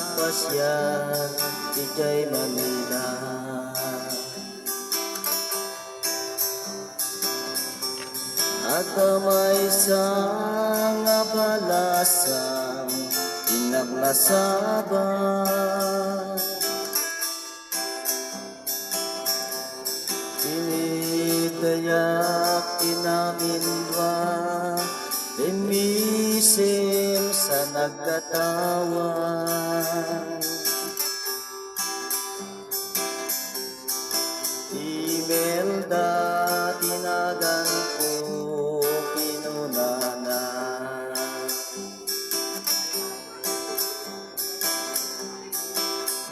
nagpasyan Ijay Manila. At may isang balasang inaglasaban Inidayak inamindwa Limisim sa nagkatawan Imelda tinagan ko kinunana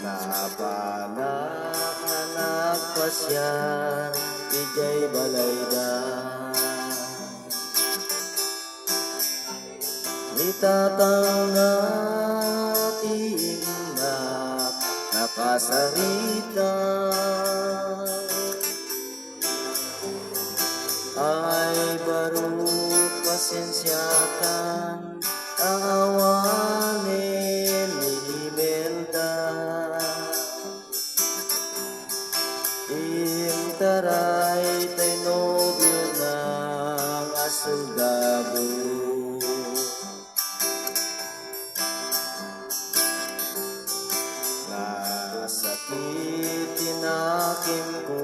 Napanak na nagpasyan Ijay Balayda. Itatang natin na nakasarita Ay baru pasensyakan awanin ni Imelda Intaray tay nobyo ng asugabo Nasakit tinakim ko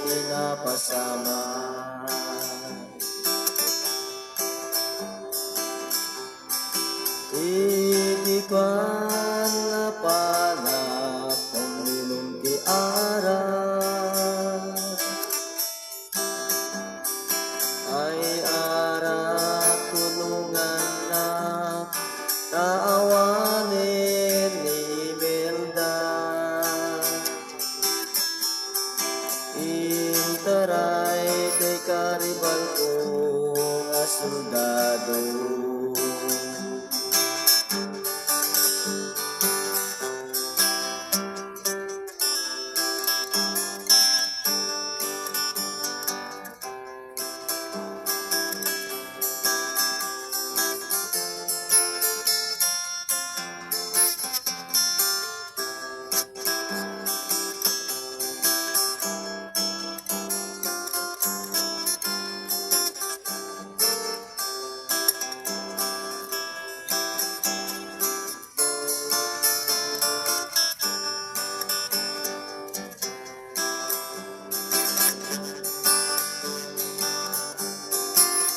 tinapasama Di ko napanap kung minunti araw Ay arat tulungan na kaawanin ni Imelda Intaray kay karibal kong soldado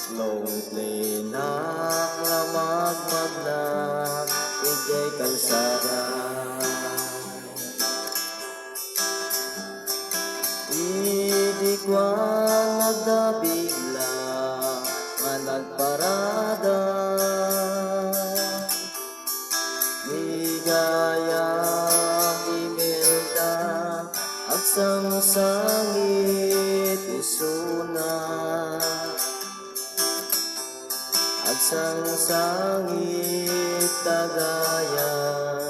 Longplay na lamag na Ijay kalsada Di ko nagdabigla managparada Ligayang Imelda Agsang sangit isuna Agsang sangit tagayan